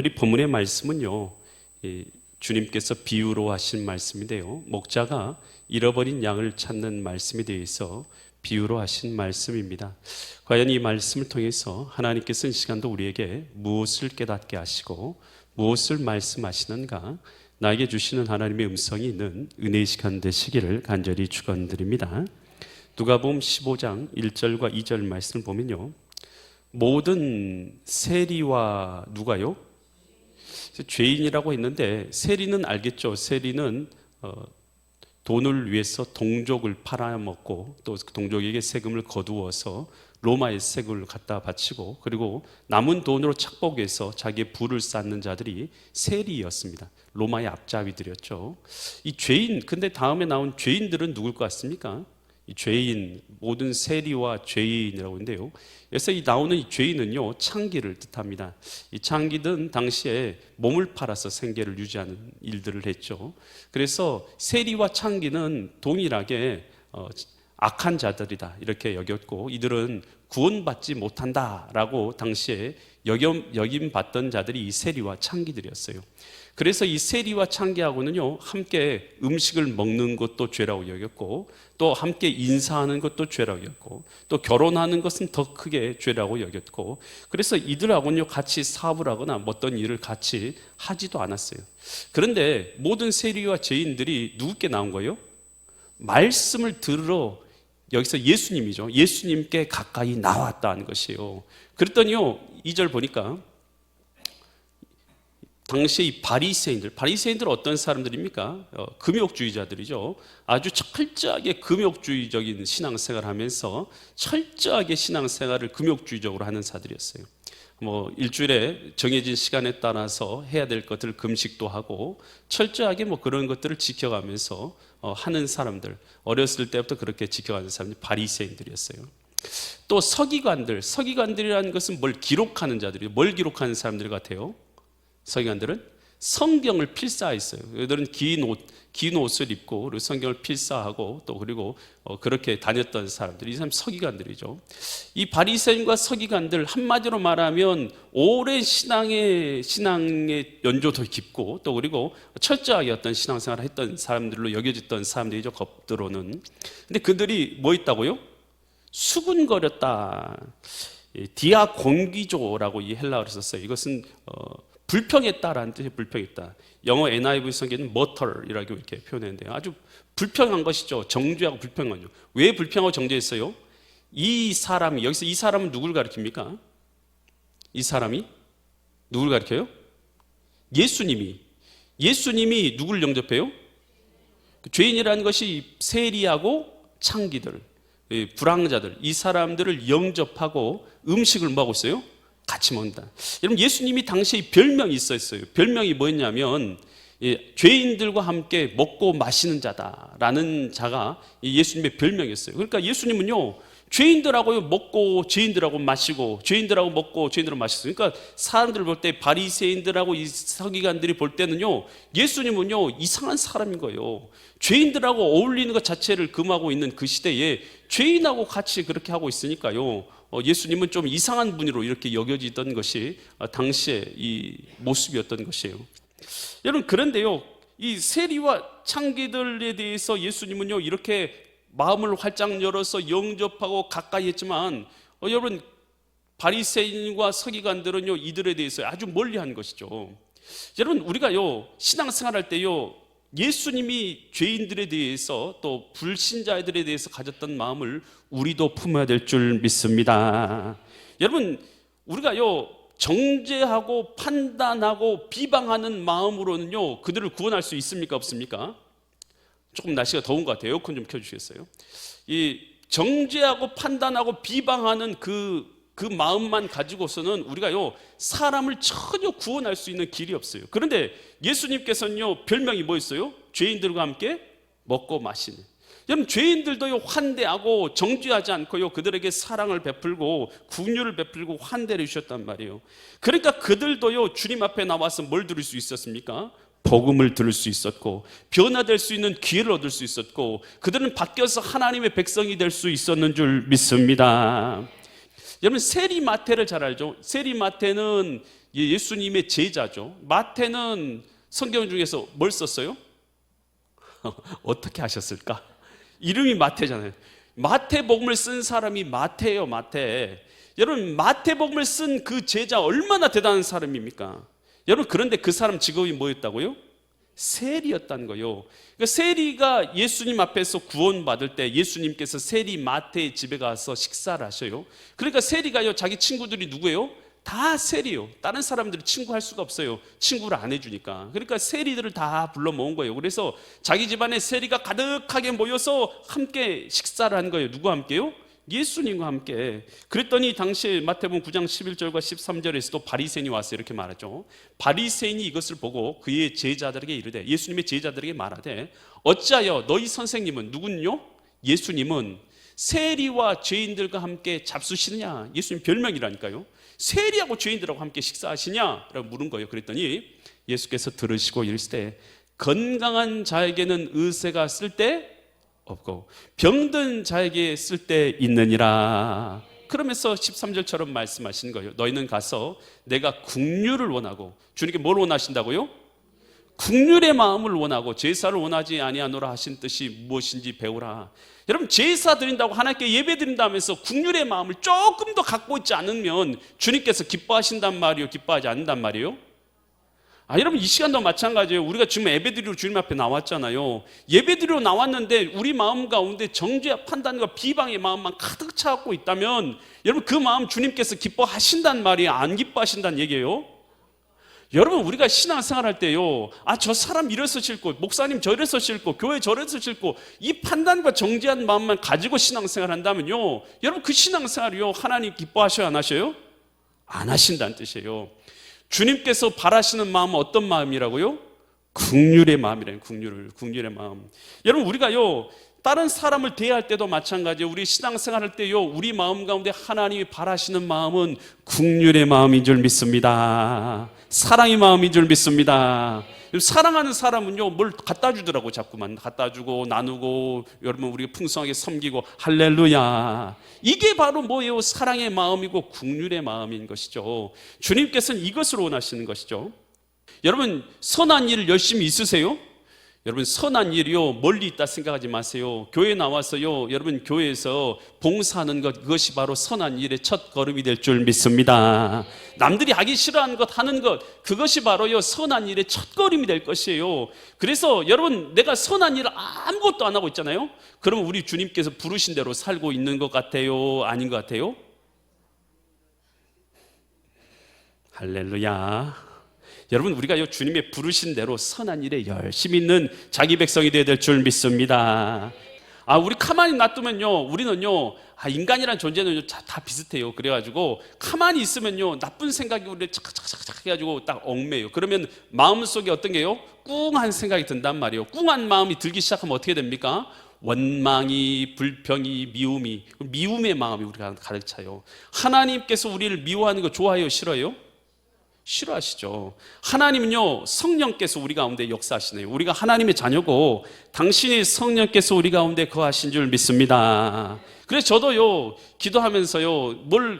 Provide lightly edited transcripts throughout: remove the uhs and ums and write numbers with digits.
오늘 이 본문의 말씀은요, 주님께서 비유로 하신 말씀인데요, 목자가 잃어버린 양을 찾는 말씀에 대해서 비유로 하신 말씀입니다. 과연 이 말씀을 통해서 하나님께서 이 시간도 우리에게 무엇을 깨닫게 하시고 무엇을 말씀하시는가, 나에게 주시는 하나님의 음성이 있는 은혜의 시간 되시기를 간절히 축원드립니다. 누가복음 15장 1절과 2절 말씀을 보면요, 모든 세리와 누가요? 죄인이라고 했는데, 세리는 알겠죠. 세리는 돈을 위해서 동족을 팔아먹고 또 동족에게 세금을 거두어서 로마의 세금을 갖다 바치고, 그리고 남은 돈으로 착복해서 자기의 부를 쌓는 자들이 세리였습니다. 로마의 앞잡이들이었죠. 이 죄인, 근데 다음에 나온 죄인들은 누굴 것 같습니까? 이 죄인, 모든 세리와 죄인이라고 하는데요, 그래서 이 나오는 이 죄인은요, 창기를 뜻합니다. 이 창기는 당시에 몸을 팔아서 생계를 유지하는 일들을 했죠. 그래서 세리와 창기는 동일하게 악한 자들이다 이렇게 여겼고, 이들은 구원받지 못한다라고 당시에 여김받던 자들이 이 세리와 창기들이었어요. 그래서 이 세리와 창기하고는요, 함께 음식을 먹는 것도 죄라고 여겼고, 또 함께 인사하는 것도 죄라고 여겼고, 또 결혼하는 것은 더 크게 죄라고 여겼고, 그래서 이들하고는요 같이 사업을 하거나 어떤 일을 같이 하지도 않았어요. 그런데 모든 세리와 죄인들이 누구께 나온 거예요? 말씀을 들으러, 여기서 예수님이죠, 예수님께 가까이 나왔다는 것이에요. 그랬더니요, 2절 보니까 당시에 이 바리새인들 어떤 사람들입니까? 금욕주의자들이죠. 아주 철저하게 금욕주의적인 신앙생활을 하면서 철저하게 신앙생활을 금욕주의적으로 하는 자들이었어요. 일주일에 정해진 시간에 따라서 해야 될 것들을 금식도 하고 철저하게 그런 것들을 지켜가면서 하는 사람들, 어렸을 때부터 그렇게 지켜가는 사람들이 바리새인들이었어요. 또 서기관들이라는 것은 뭘 기록하는 자들이에요. 뭘 기록하는 사람들 같아요? 서기관들은 성경을 필사했어요. 그들은 긴 옷을 입고 그리고 성경을 필사하고 또 그리고 그렇게 다녔던 사람들이, 이 사람 서기관들이죠. 이 바리새인과 서기관들, 한마디로 말하면 오랜 신앙의 연조도 깊고 또 그리고 철저하게 어떤 신앙생활을 했던 사람들로 여겨졌던 사람들이죠, 겉으로는. 근데 그들이 뭐 있다고요? 수군거렸다. 디아곤기조라고 이 헬라어를 썼어요. 이것은 불평했다라는 뜻이 불평했다. 영어 NIV 성경은 murder이라고 이렇게 표현했는데요, 아주 불평한 것이죠. 정죄하고 불평한 거죠. 왜 불평하고 정죄했어요? 이 사람이, 여기서 이 사람은 누굴 가리킵니까? 이 사람이 누굴 가리켜요? 예수님이 누굴 영접해요? 죄인이라는 것이 세리하고 창기들, 불황자들, 이 사람들을 영접하고 음식을 먹고 있어요? 같이 먹는다. 여러분, 예수님이 당시에 별명이 있었어요. 별명이 뭐였냐면 죄인들과 함께 먹고 마시는 자다라는 자가 예수님의 별명이었어요. 그러니까 예수님은요, 죄인들하고 먹고 죄인들하고 마시고 죄인들하고 먹고 죄인들하고 마셨어요. 그러니까 사람들 볼 때, 바리새인들하고 이 서기관들이 볼 때는요, 예수님은요 이상한 사람인 거예요. 죄인들하고 어울리는 것 자체를 금하고 있는 그 시대에 죄인하고 같이 그렇게 하고 있으니까요, 예수님은 좀 이상한 분으로 이렇게 여겨지던 것이 당시의 이 모습이었던 것이에요. 여러분, 그런데요, 이 세리와 창기들에 대해서 예수님은요 이렇게 마음을 활짝 열어서 영접하고 가까이 했지만, 여러분, 바리새인과 서기관들은요 이들에 대해서 아주 멀리한 것이죠. 여러분, 우리가요 신앙생활할 때요, 예수님이 죄인들에 대해서 또 불신자들에 대해서 가졌던 마음을 우리도 품어야 될 줄 믿습니다. 여러분, 우리가요 정죄하고 판단하고 비방하는 마음으로는요 그들을 구원할 수 있습니까, 없습니까? 조금 날씨가 더운 것 같아요. 에어컨 좀 켜주시겠어요? 이 정죄하고 판단하고 비방하는 그 마음만 가지고서는 우리가요 사람을 전혀 구원할 수 있는 길이 없어요. 그런데 예수님께서는요 별명이 뭐였어요? 죄인들과 함께 먹고 마시는. 여러분, 죄인들도요 환대하고 정죄하지 않고요 그들에게 사랑을 베풀고 긍휼을 베풀고 환대를 주셨단 말이에요. 그러니까 그들도요 주님 앞에 나와서 뭘 들을 수 있었습니까? 복음을 들을 수 있었고 변화될 수 있는 기회를 얻을 수 있었고, 그들은 바뀌어서 하나님의 백성이 될 수 있었는 줄 믿습니다. 여러분 세리 마태를 잘 알죠? 세리 마태는 예수님의 제자죠. 마태는 성경 중에서 뭘 썼어요? 어떻게 하셨을까? 이름이 마태잖아요. 마태복음을 쓴 사람이 마태예요, 마태. 여러분 마태복음을 쓴 그 제자 얼마나 대단한 사람입니까? 여러분 그런데 그 사람 직업이 뭐였다고요? 세리였다는 거예요. 그러니까 세리가 예수님 앞에서 구원받을 때 예수님께서 세리 마태의 집에 가서 식사를 하셔요. 그러니까 세리가요 자기 친구들이 누구예요? 다 세리요. 다른 사람들이 친구할 수가 없어요. 친구를 안 해주니까. 그러니까 세리들을 다 불러 모은 거예요. 그래서 자기 집안에 세리가 가득하게 모여서 함께 식사를 한 거예요. 누구와 함께요? 예수님과 함께. 그랬더니 당시 마태복음 9장 11절과 13절에서도 바리새인이 와서 이렇게 말하죠. 바리새인이 이것을 보고 그의 제자들에게 이르되, 예수님의 제자들에게 말하되, 어찌하여 너희 선생님은, 누군요? 예수님은 세리와 죄인들과 함께 잡수시느냐? 예수님 별명이라니까요. 세리하고 죄인들하고 함께 식사하시냐? 라고 물은 거예요. 그랬더니 예수께서 들으시고 이르시되, 건강한 자에게는 의사가 쓸 때 없고 병든 자에게 쓸 때 있느니라. 그러면서 13절처럼 말씀하시는 거예요. 너희는 가서 내가 긍휼을 원하고, 주님께 뭘 원하신다고요? 긍휼의 마음을 원하고 제사를 원하지 아니하노라 하신 뜻이 무엇인지 배우라. 여러분 제사 드린다고 하나님께 예배 드린다면서 긍휼의 마음을 조금 더 갖고 있지 않으면 주님께서 기뻐하신단 말이요, 기뻐하지 않는단 말이에요? 여러분 이 시간도 마찬가지예요. 우리가 지금 예배드리러 주님 앞에 나왔잖아요. 예배드리러 나왔는데 우리 마음 가운데 정죄와 판단과 비방의 마음만 가득 차갖고 있다면 여러분 그 마음 주님께서 기뻐하신단 말이에요, 안 기뻐하신다는 얘기예요? 여러분 우리가 신앙생활 할 때요, 저 사람 이래서 싫고 목사님 저래서 싫고 교회 저래서 싫고 이 판단과 정죄한 마음만 가지고 신앙생활 한다면요, 여러분 그 신앙생활이요 하나님 기뻐하셔요, 안 하셔요? 안 하신다는 뜻이에요. 주님께서 바라시는 마음은 어떤 마음이라고요? 긍휼의 마음이래요. 긍휼의 마음. 여러분 우리가요 다른 사람을 대할 때도 마찬가지예요. 우리 신앙생활 할 때요 우리 마음 가운데 하나님이 바라시는 마음은 긍휼의 마음인 줄 믿습니다. 사랑의 마음인 줄 믿습니다. 사랑하는 사람은요 뭘 갖다 주더라고. 자꾸만 갖다 주고 나누고, 여러분 우리가 풍성하게 섬기고, 할렐루야. 이게 바로 뭐예요? 사랑의 마음이고 긍휼의 마음인 것이죠. 주님께서는 이것을 원하시는 것이죠. 여러분 선한 일 열심히 있으세요? 여러분 선한 일이요 멀리 있다 생각하지 마세요. 교회 나와서요 여러분 교회에서 봉사하는 것, 그것이 바로 선한 일의 첫 걸음이 될 줄 믿습니다. 남들이 하기 싫어하는 것 하는 것, 그것이 바로요 선한 일의 첫 걸음이 될 것이에요. 그래서 여러분 내가 선한 일을 아무것도 안 하고 있잖아요. 그러면 우리 주님께서 부르신 대로 살고 있는 것 같아요, 아닌 것 같아요? 할렐루야. 여러분 우리가 주님의 부르신 대로 선한 일에 열심히 있는 자기 백성이 되어야 될 줄 믿습니다. 우리 가만히 놔두면요 우리는요 인간이란 존재는 다 비슷해요. 그래가지고 가만히 있으면요 나쁜 생각이 우리를 착착착착 해가지고 딱 얽매요. 그러면 마음속에 어떤 게요? 꿍한 생각이 든단 말이에요. 꿍한 마음이 들기 시작하면 어떻게 됩니까? 원망이, 불평이, 미움의 마음이 우리가 가득 차요. 하나님께서 우리를 미워하는 거 좋아해요, 싫어해요? 싫어하시죠. 하나님은요 성령께서 우리 가운데 역사하시네요. 우리가 하나님의 자녀고 당신이 성령께서 우리 가운데 거하신 줄 믿습니다. 그래서 저도요 기도하면서요 뭘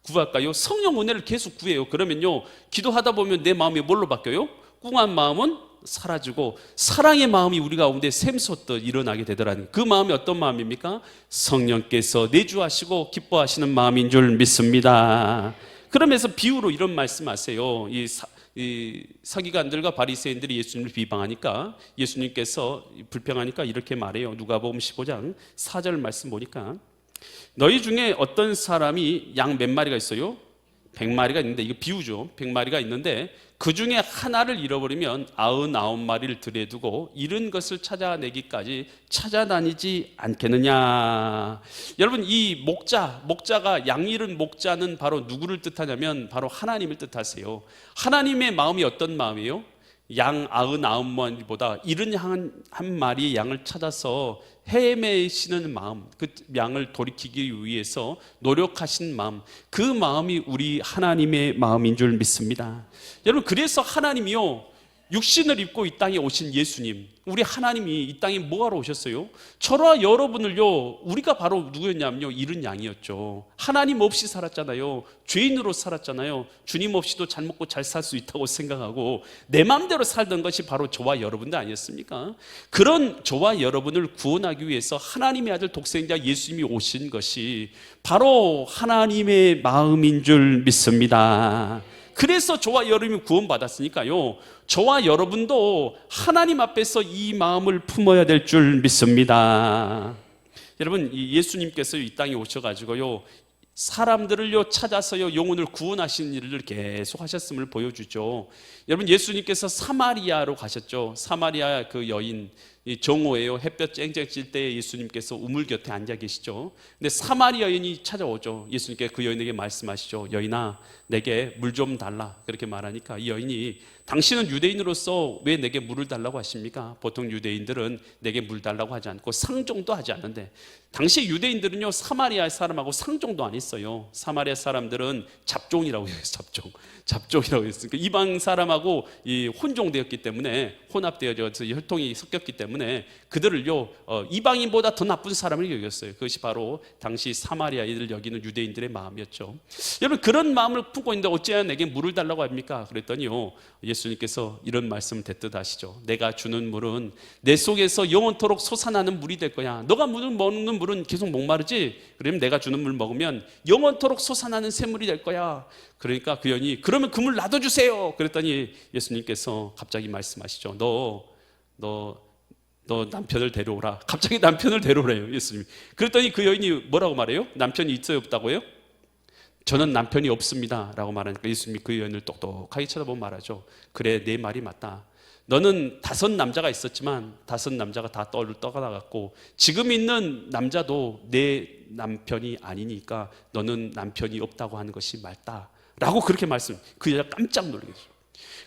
구할까요? 성령 은혜를 계속 구해요. 그러면요 기도하다 보면 내 마음이 뭘로 바뀌어요? 꿍한 마음은 사라지고 사랑의 마음이 우리 가운데 샘솟듯 일어나게 되더라는, 그 마음이 어떤 마음입니까? 성령께서 내주하시고 기뻐하시는 마음인 줄 믿습니다. 그러면서 비유로 이런 말씀하세요. 이 서기관들과 바리새인들이 예수님을 비방하니까, 예수님께서 불평하니까 이렇게 말해요. 누가복음 15장 4절 말씀 보니까, 너희 중에 어떤 사람이 양 몇 마리가 있어요? 100마리가 있는데, 이거 비유죠. 100마리가 있는데 그 중에 하나를 잃어버리면 99마리를 들에 두고 잃은 것을 찾아내기까지 찾아다니지 않겠느냐. 여러분 이 목자가 양 잃은 목자는 바로 누구를 뜻하냐면 바로 하나님을 뜻하세요. 하나님의 마음이 어떤 마음이에요? 양 99마리보다 잃은 한 마리의 양을 찾아서 헤매시는 마음, 그 양을 돌이키기 위해서 노력하신 마음, 그 마음이 우리 하나님의 마음인 줄 믿습니다. 여러분 그래서 하나님이요 육신을 입고 이 땅에 오신 예수님, 우리 하나님이 이 땅에 뭐하러 오셨어요? 저와 여러분을요, 우리가 바로 누구였냐면요, 잃은 양이었죠. 하나님 없이 살았잖아요. 죄인으로 살았잖아요. 주님 없이도 잘 먹고 잘 살 수 있다고 생각하고 내 마음대로 살던 것이 바로 저와 여러분들 아니었습니까? 그런 저와 여러분을 구원하기 위해서 하나님의 아들 독생자 예수님이 오신 것이 바로 하나님의 마음인 줄 믿습니다. 그래서 저와 여러분이 구원받았으니까요, 저와 여러분도 하나님 앞에서 이 마음을 품어야 될 줄 믿습니다. 여러분, 예수님께서 이 땅에 오셔가지고요, 사람들을요 찾아서요 영혼을 구원하시는 일을 계속 하셨음을 보여주죠. 여러분, 예수님께서 사마리아로 가셨죠. 사마리아 그 여인, 정오예요. 햇볕 쨍쨍 찔 때 예수님께서 우물 곁에 앉아 계시죠. 근데 사마리아 여인이 찾아오죠. 예수님께 그 여인에게 말씀하시죠. 여인아, 내게 물 좀 달라. 그렇게 말하니까 이 여인이, 당신은 유대인으로서 왜 내게 물을 달라고 하십니까? 보통 유대인들은 내게 물 달라고 하지 않고 상종도 하지 않는데, 당시 유대인들은요 사마리아 사람하고 상종도 안 했어요. 사마리아 사람들은 잡종이라고 해요. 잡종이라고 했으니까 이방 사람하고 혼종되었기 때문에, 혼합되어져서 혈통이 섞였기 때문에 그들을요 이방인보다 더 나쁜 사람을 여겼어요. 그것이 바로 당시 사마리아인을 여기는 유대인들의 마음이었죠. 여러분, 그런 마음을 품고 있는데 어찌해야 내게 물을 달라고 합니까? 그랬더니요 예수님께서 이런 말씀을 대뜻 하시죠. 내가 주는 물은 내 속에서 영원토록 솟아나는 물이 될 거야. 너가 먹는 물은 계속 목마르지? 그러면 내가 주는 물 먹으면 영원토록 솟아나는 샘물이 될 거야. 그러니까 그 여인이, 그러면 그 물 놔둬주세요. 그랬더니 예수님께서 갑자기 말씀하시죠. 너 남편을 데려오라. 갑자기 남편을 데려오래요, 예수님이. 그랬더니 그 여인이 뭐라고 말해요? 남편이 있어요, 없다고요? 저는 남편이 없습니다 라고 말하니까 예수님이 그 여인을 똑똑하게 쳐다보고 말하죠. 그래, 내 말이 맞다. 너는 5 남자가 있었지만 5 남자가 다 떠나갔고 지금 있는 남자도 내 남편이 아니니까 너는 남편이 없다고 하는 것이 맞다 라고 그렇게 그 여자가 깜짝 놀라게 되죠.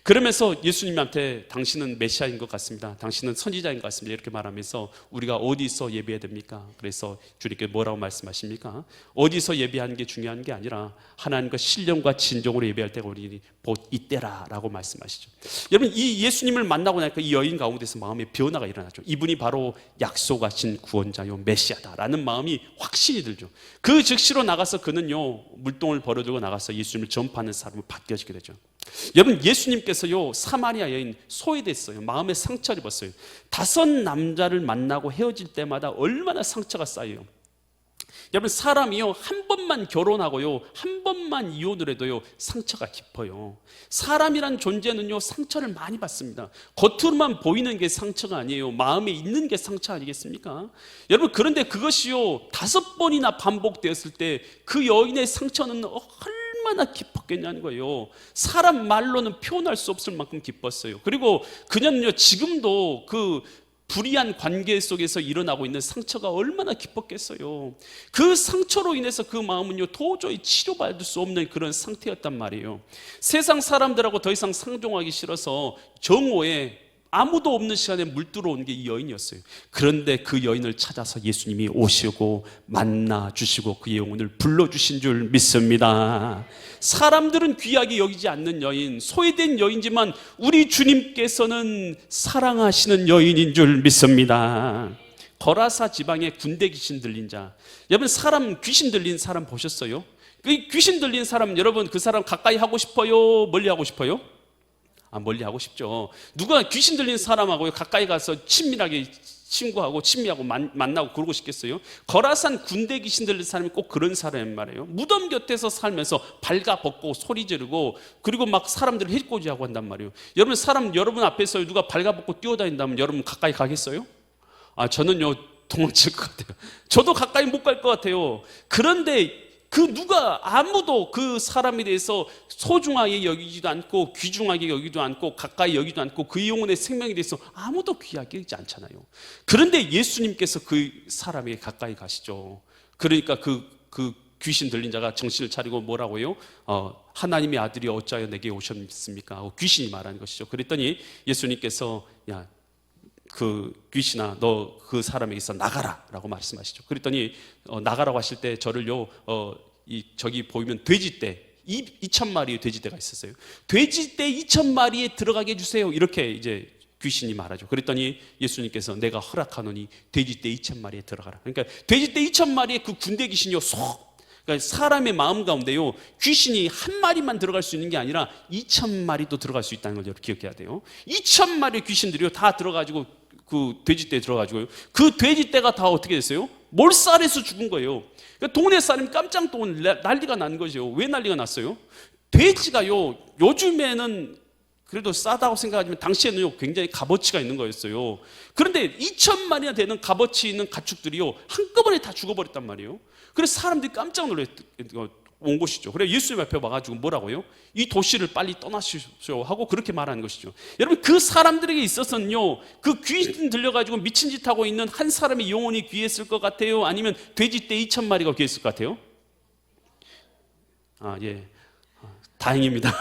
그러면서 예수님한테 당신은 메시아인 것 같습니다, 당신은 선지자인 것 같습니다 이렇게 말하면서 우리가 어디서 예배해야 됩니까? 그래서 주님께 뭐라고 말씀하십니까? 어디서 예배하는 게 중요한 게 아니라 하나님과 신령과 진정으로 예배할 때가 우리 곧 이때라 라고 말씀하시죠. 여러분, 이 예수님을 만나고 나니까 이 여인 가운데서 마음의 변화가 일어나죠. 이분이 바로 약속하신 구원자요 메시아다라는 마음이 확신이 들죠. 그 즉시로 나가서 그는요 물동을 벌어들고 나가서 예수님을 전파하는 사람으로 바뀌어지게 되죠. 여러분, 예수님께서요 사마리아 여인 소외됐어요. 마음에 상처를 입었어요. 5 남자를 만나고 헤어질 때마다 얼마나 상처가 쌓여요. 여러분, 사람이요 한 번만 결혼하고요 한 번만 이혼을 해도요 상처가 깊어요. 사람이란 존재는요 상처를 많이 받습니다. 겉으로만 보이는 게 상처가 아니에요. 마음에 있는 게 상처 아니겠습니까? 여러분, 그런데 그것이요 5번이나 반복되었을 때 그 여인의 상처는 얼마나 깊었겠냐는 거예요. 사람 말로는 표현할 수 없을 만큼 깊었어요. 그리고 그녀는요 지금도 그 불의한 관계 속에서 일어나고 있는 상처가 얼마나 깊었겠어요. 그 상처로 인해서 그 마음은요 도저히 치료받을 수 없는 그런 상태였단 말이에요. 세상 사람들하고 더 이상 상종하기 싫어서 정오에 아무도 없는 시간에 물들어 온 게 이 여인이었어요. 그런데 그 여인을 찾아서 예수님이 오시고 만나 주시고 그의 영혼을 불러주신 줄 믿습니다. 사람들은 귀하게 여기지 않는 여인, 소외된 여인이지만 우리 주님께서는 사랑하시는 여인인 줄 믿습니다. 거라사 지방에 군대 귀신 들린 자, 여러분, 사람 귀신 들린 사람 보셨어요? 그 귀신 들린 사람, 여러분 그 사람 가까이 하고 싶어요? 멀리 하고 싶어요? 멀리 하고 싶죠. 누가 귀신 들린 사람하고 가까이 가서 친밀하게 친구하고 친미하고 만나고 그러고 싶겠어요? 거라산 군대 귀신 들린 사람이 꼭 그런 사람인 말이에요. 무덤 곁에서 살면서 발가벗고 소리 지르고 그리고 막 사람들을 해코지하고 한단 말이에요. 여러분 앞에서 누가 발가벗고 뛰어다닌다면 여러분 가까이 가겠어요? 저는요 도망칠 것 같아요. 저도 가까이 못 갈 것 같아요. 그런데 아무도 그 사람에 대해서 소중하게 여기지도 않고 귀중하게 여기지도 않고 가까이 여기지도 않고 그 영혼의 생명에 대해서 아무도 귀하게 여기지 않잖아요. 그런데 예수님께서 그 사람에게 가까이 가시죠. 그러니까 그 귀신 들린 자가 정신을 차리고 뭐라고 해요? 하나님의 아들이 어찌하여 내게 오셨습니까? 귀신이 말하는 것이죠. 그랬더니 예수님께서 그 귀신아, 너 그 사람에게서 나가라 라고 말씀하시죠. 그랬더니 나가라고 하실 때 저를요 저기 보이면 돼지떼, 2,000마리의 돼지떼가 있었어요. 돼지떼 2,000마리에 들어가게 해주세요. 이렇게 이제 귀신이 말하죠. 그랬더니 예수님께서 내가 허락하노니 돼지떼 2,000마리에 들어가라. 그러니까 돼지떼 2,000마리의 그 군대 귀신이요, 그러니까 사람의 마음 가운데요, 귀신이 한 마리만 들어갈 수 있는 게 아니라 2,000마리도 들어갈 수 있다는 걸 기억해야 돼요. 2,000마리의 귀신들이요 다 들어가지고 그 돼지떼에 들어가지고요, 그 돼지떼가 다 어떻게 됐어요? 몰살해서 죽은 거예요. 그러니까 동네 사람이 깜짝 난리가 난 거죠. 왜 난리가 났어요? 돼지가요, 요즘에는 그래도 싸다고 생각하지만 당시에는요 굉장히 값어치가 있는 거였어요. 그런데 2,000마리나 되는 값어치 있는 가축들이요 한꺼번에 다 죽어버렸단 말이에요. 그래서 사람들이 깜짝 온 것이죠. 그래 예수님 앞에 와가지고 뭐라고요? 이 도시를 빨리 떠나시오 하고 그렇게 말하는 것이죠. 여러분, 그 사람들에게 있어서는요, 그 귀신 들려가지고 미친 짓 하고 있는 한 사람의 영혼이 귀했을 것 같아요? 아니면 돼지떼 2,000마리가 귀했을 것 같아요? 예, 다행입니다.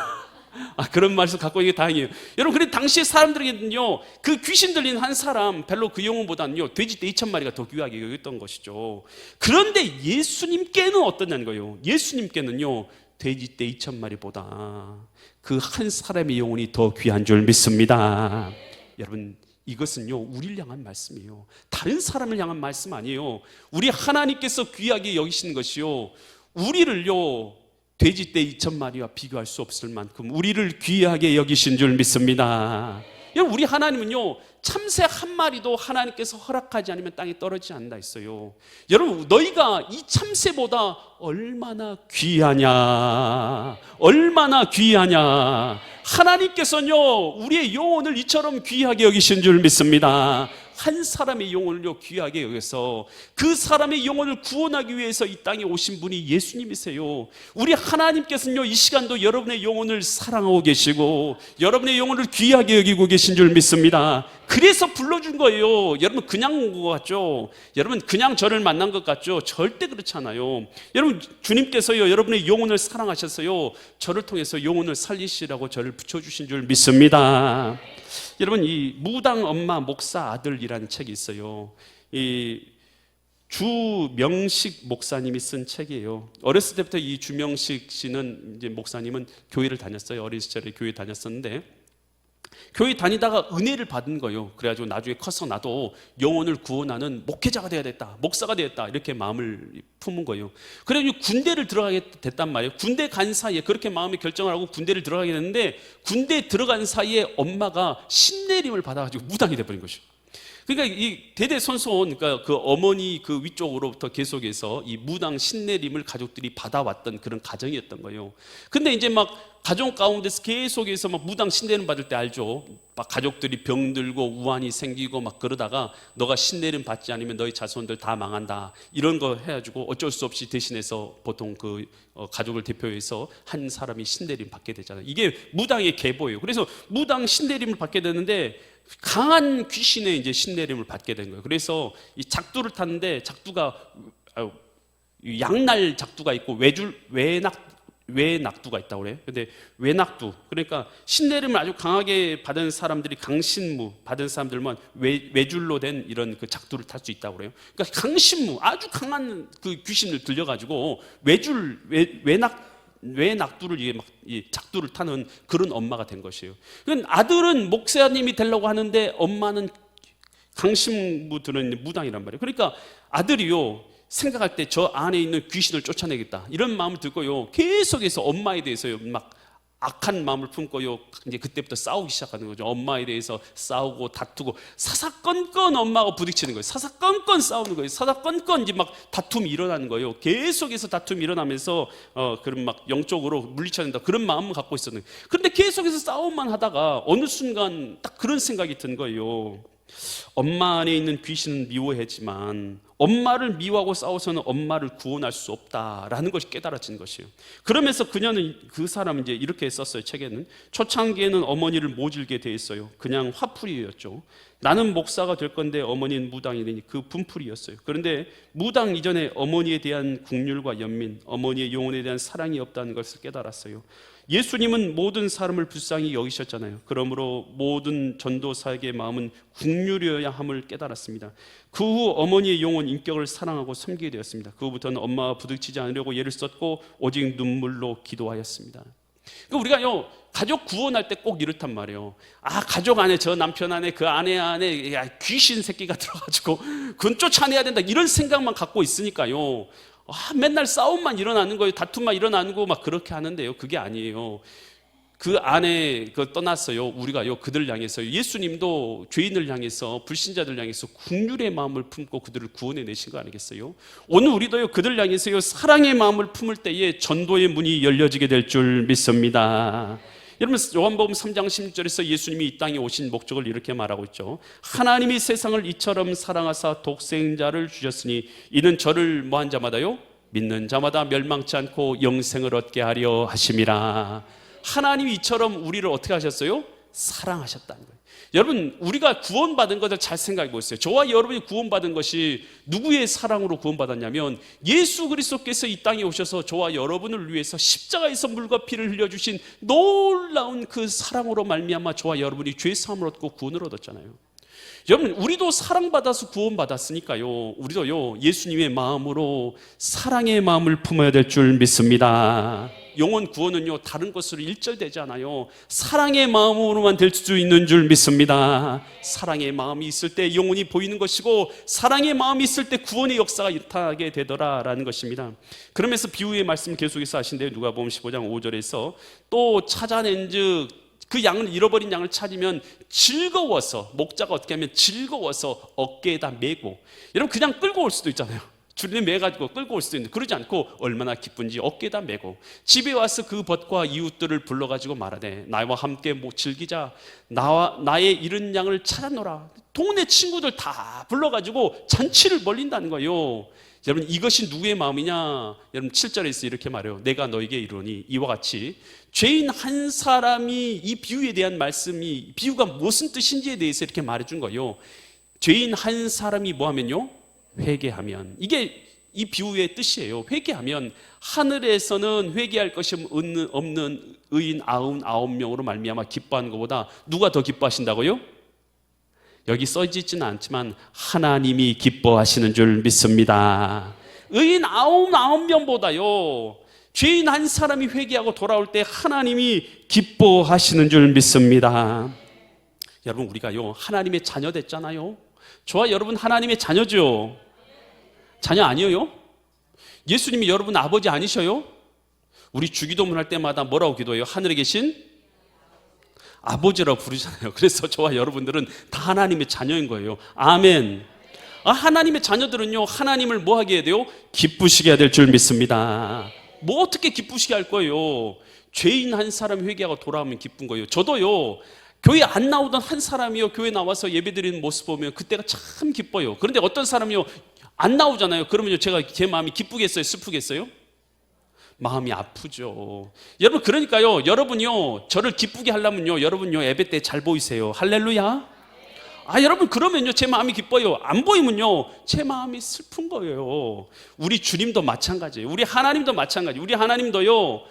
그런 말씀 갖고 있는 게 다행이에요. 여러분, 그런데 당시 사람들에게는요, 그 귀신 들린 한 사람, 별로 그 영혼보다는요 돼지떼 2,000마리가 더 귀하게 여겼던 것이죠. 그런데 예수님께는 어떠냐는 거예요. 예수님께는요 돼지떼 2,000마리보다 그 한 사람의 영혼이 더 귀한 줄 믿습니다. 여러분, 이것은요 우리를 향한 말씀이에요. 다른 사람을 향한 말씀 아니에요. 우리 하나님께서 귀하게 여기시는 것이요, 우리를요 돼지떼 2,000마리와 비교할 수 없을 만큼 우리를 귀하게 여기신 줄 믿습니다. 여러분, 우리 하나님은요 참새 한 마리도 하나님께서 허락하지 않으면 땅에 떨어지지 않는다 했어요. 여러분, 너희가 이 참새보다 얼마나 귀하냐, 얼마나 귀하냐. 하나님께서는요 우리의 영혼을 이처럼 귀하게 여기신 줄 믿습니다. 한 사람의 영혼을요 귀하게 여겨서 그 사람의 영혼을 구원하기 위해서 이 땅에 오신 분이 예수님이세요. 우리 하나님께서는요 이 시간도 여러분의 영혼을 사랑하고 계시고 여러분의 영혼을 귀하게 여기고 계신 줄 믿습니다. 그래서 불러준 거예요. 여러분, 그냥 온 것 같죠? 여러분, 그냥 저를 만난 것 같죠? 절대 그렇지 않아요. 여러분, 주님께서요 여러분의 영혼을 사랑하셔서요 저를 통해서 영혼을 살리시라고 저를 붙여주신 줄 믿습니다. 여러분, 이 무당 엄마 목사 아들이라는 책이 있어요. 이 주명식 목사님이 쓴 책이에요. 어렸을 때부터 이 주명식 씨는 이제 목사님은 교회를 다녔어요. 어린 시절에 교회 다녔었는데 교회 다니다가 은혜를 받은 거예요. 그래가지고 나중에 커서 나도 영혼을 구원하는 목회자가 되어야겠다, 목사가 되었다, 이렇게 마음을 품은 거예요. 그래가지고 군대를 들어가게 됐단 말이에요. 군대 간 사이에 그렇게 마음의 결정을 하고 군대를 들어가게 됐는데 군대에 들어간 사이에 엄마가 신내림을 받아가지고 무당이 돼버린 것이죠. 그러니까 이 대대손손, 그러니까 그 어머니 그 위쪽으로부터 계속해서 이 무당 신내림을 가족들이 받아왔던 그런 가정이었던 거예요. 근데 이제 막 가족 가운데서 계속해서 막 무당 신내림 받을 때 알죠? 막 가족들이 병들고 우환이 생기고 막 그러다가 너가 신내림 받지 않으면 너희 자손들 다 망한다, 이런 거 해가지고 어쩔 수 없이 대신해서 보통 그 가족을 대표해서 한 사람이 신내림 받게 되잖아요. 이게 무당의 계보예요. 그래서 무당 신내림을 받게 되는데 강한 귀신의 이제 신내림을 받게 된 거예요. 그래서 이 작두를 탔는데 작두가 양날 작두가 있고 외낙두가 있다고 그래요. 근데 외낙두, 그러니까 신내림을 아주 강하게 받은 사람들이 강신무 받은 사람들만 외줄로 된 이런 그 작두를 탈 수 있다고 그래요. 그러니까 강신무, 아주 강한 그 귀신을 들려가지고 외낙두를 이게 막 이 작두를 타는 그런 엄마가 된 것이에요. 그러니까 아들은 목사님이 되려고 하는데 엄마는 강신무 들은 무당이란 말이에요. 그러니까 아들이요 생각할 때 저 안에 있는 귀신을 쫓아내겠다, 이런 마음을 들고요 계속해서 엄마에 대해서요 막 악한 마음을 품고요 이제 그때부터 싸우기 시작하는 거죠. 엄마에 대해서 싸우고 다투고 사사건건 엄마하고 부딪히는 거예요. 사사건건 싸우는 거예요. 사사건건 이제 막 다툼이 일어나는 거예요. 계속해서 다툼이 일어나면서 그런 막 영적으로 물리쳐낸다, 그런 마음을 갖고 있었는데, 그런데 계속해서 싸움만 하다가 어느 순간 딱 그런 생각이 든 거예요. 엄마 안에 있는 귀신은 미워하지만 엄마를 미워하고 싸워서는 엄마를 구원할 수 없다라는 것이 깨달아진 것이에요. 그러면서 그 사람은 이제 이렇게 썼어요. 책에는 초창기에는 어머니를 모질게 돼 있어요. 그냥 화풀이였죠. 나는 목사가 될 건데 어머니는 무당이니 그 분풀이였어요. 그런데 무당 이전에 어머니에 대한 국률과 연민, 어머니의 영혼에 대한 사랑이 없다는 것을 깨달았어요. 예수님은 모든 사람을 불쌍히 여기셨잖아요. 그러므로 모든 전도사에게 마음은 국률이어야 함을 깨달았습니다. 그 후 어머니의 영혼, 인격을 사랑하고 섬기게 되었습니다. 그후부터는 엄마와 부딪히지 않으려고 애를 썼고 오직 눈물로 기도하였습니다. 우리가요 가족 구원할 때 꼭 이렇단 말이에요. 가족 안에, 저 남편 안에, 그 아내 안에 귀신 새끼가 들어가지고 그건 쫓아내야 된다, 이런 생각만 갖고 있으니까요 맨날 싸움만 일어나는 거예요. 다툼만 일어나는 거 막 그렇게 하는데요, 그게 아니에요. 그 안에 떠났어요. 우리가요 그들 향해서, 예수님도 죄인을 향해서, 불신자들 향해서 긍휼의 마음을 품고 그들을 구원해 내신 거 아니겠어요? 오늘 우리도요 그들 향해서요 사랑의 마음을 품을 때에 전도의 문이 열려지게 될 줄 믿습니다. 여러분, 요한복음 3장 16절에서 예수님이 이 땅에 오신 목적을 이렇게 말하고 있죠. 하나님이 세상을 이처럼 사랑하사 독생자를 주셨으니 이는 저를 뭐한 자마다요 믿는 자마다 멸망치 않고 영생을 얻게 하려 하심이라. 하나님이 이처럼 우리를 어떻게 하셨어요? 사랑하셨다는 거예요. 여러분, 우리가 구원받은 것을 잘 생각해 보세요. 저와 여러분이 구원받은 것이 누구의 사랑으로 구원받았냐면 예수 그리스도께서 이 땅에 오셔서 저와 여러분을 위해서 십자가에서 물과 피를 흘려주신 놀라운 그 사랑으로 말미암아 저와 여러분이 죄 사함을 얻고 구원을 얻었잖아요. 여러분, 우리도 사랑받아서 구원받았으니까요 우리도요 예수님의 마음으로 사랑의 마음을 품어야 될 줄 믿습니다. 영혼 구원은요 다른 것으로 일절되지 않아요. 사랑의 마음으로만 될 수 있는 줄 믿습니다. 사랑의 마음이 있을 때 영혼이 보이는 것이고, 사랑의 마음이 있을 때 구원의 역사가 나타나게 되더라라는 것입니다. 그러면서 비유의 말씀 계속해서 하신대요. 누가복음 15장 5절에서 또 찾아낸즉 그 양을, 잃어버린 양을 찾으면 즐거워서, 목자가 어떻게 하면 즐거워서 어깨에다 메고, 여러분 그냥 끌고 올 수도 있잖아요. 줄에 매가지고 끌고 올 수도 있는데 그러지 않고 얼마나 기쁜지 어깨에다 메고 집에 와서 그 벗과 이웃들을 불러가지고 말하되 나와 함께 즐기자, 나의 잃은 양을 찾아노라. 동네 친구들 다 불러가지고 잔치를 벌린다는 거예요. 여러분, 이것이 누구의 마음이냐? 여러분 7절에서 이렇게 말해요. 내가 너에게 이르노니 이와 같이 죄인 한 사람이, 이 비유에 대한 말씀이, 비유가 무슨 뜻인지에 대해서 이렇게 말해준 거예요. 죄인 한 사람이 뭐 하면요? 회개하면. 이게 이 비유의 뜻이에요. 회개하면 하늘에서는 회개할 것이 없는 의인 99명으로 말미암아 기뻐하는 것보다 누가 더 기뻐하신다고요? 여기 써있지는 않지만 하나님이 기뻐하시는 줄 믿습니다. 의인 99명보다요 죄인 한 사람이 회개하고 돌아올 때 하나님이 기뻐하시는 줄 믿습니다. 여러분, 우리가요 하나님의 자녀 됐잖아요. 저와 여러분 하나님의 자녀죠. 자녀 아니에요? 예수님이 여러분 아버지 아니셔요? 우리 주기도문 할 때마다 뭐라고 기도해요? 하늘에 계신 아버지라고 부르잖아요. 그래서 저와 여러분들은 다 하나님의 자녀인 거예요. 아멘. 하나님의 자녀들은요 하나님을 뭐 하게 해야 돼요? 기쁘시게 해야 될 줄 믿습니다. 뭐 어떻게 기쁘시게 할 거예요? 죄인 한 사람이 회개하고 돌아오면 기쁜 거예요. 저도요 교회 안 나오던 한 사람이요 교회 나와서 예배드리는 모습 보면 그때가 참 기뻐요. 그런데 어떤 사람이요 안 나오잖아요. 그러면 제가 제 마음이 기쁘겠어요? 슬프겠어요? 마음이 아프죠. 여러분, 그러니까요 여러분요 저를 기쁘게 하려면요 여러분요 예배 때 잘 보이세요. 할렐루야. 여러분, 그러면요 제 마음이 기뻐요. 안 보이면요 제 마음이 슬픈 거예요. 우리 주님도 마찬가지예요. 우리 하나님도 마찬가지예요. 우리 하나님도요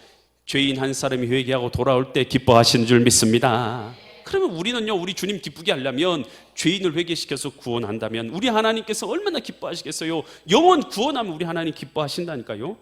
죄인 한 사람이 회개하고 돌아올 때 기뻐하시는 줄 믿습니다. 그러면 우리는요 우리 주님 기쁘게 하려면 죄인을 회개시켜서 구원한다면 우리 하나님께서 얼마나 기뻐하시겠어요? 영원 구원하면 우리 하나님 기뻐하신다니까요.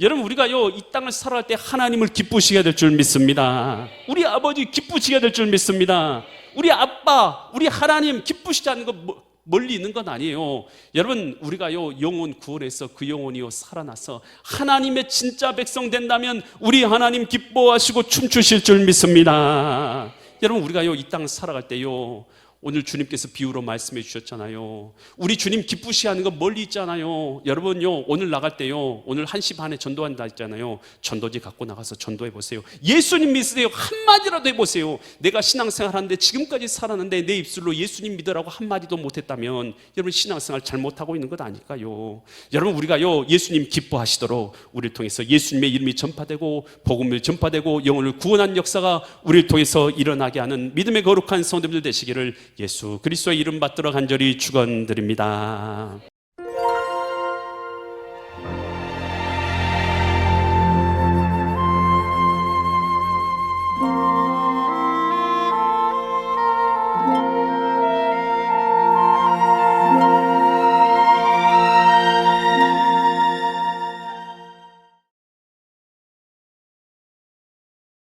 여러분, 우리가요 이 땅을 살아갈 때 하나님을 기쁘시게 될 줄 믿습니다. 우리 아버지 기쁘시게 될 줄 믿습니다. 우리 아빠, 우리 하나님 기쁘시지 않는 거 멀리 있는 건 아니에요. 여러분, 우리가요 영혼 구원해서 그 영혼이요 살아나서 하나님의 진짜 백성 된다면 우리 하나님 기뻐하시고 춤추실 줄 믿습니다. 여러분, 우리가요 이 땅 살아갈 때요 오늘 주님께서 비유로 말씀해 주셨잖아요. 우리 주님 기쁘시 하는 거 멀리 있잖아요. 여러분요 오늘 나갈 때요 오늘 1시 반에 전도한다 했잖아요. 전도지 갖고 나가서 전도해 보세요. 예수님 믿으세요. 한마디라도 해보세요. 내가 신앙생활 하는데 지금까지 살았는데 내 입술로 예수님 믿으라고 한마디도 못했다면 여러분 신앙생활 잘못하고 있는 것 아닐까요? 여러분, 우리가요 예수님 기뻐하시도록 우리를 통해서 예수님의 이름이 전파되고 복음을 전파되고 영혼을 구원한 역사가 우리를 통해서 일어나게 하는 믿음의 거룩한 성도들 되시기를 예수 그리스도의 이름 받들어 간절히 축원드립니다.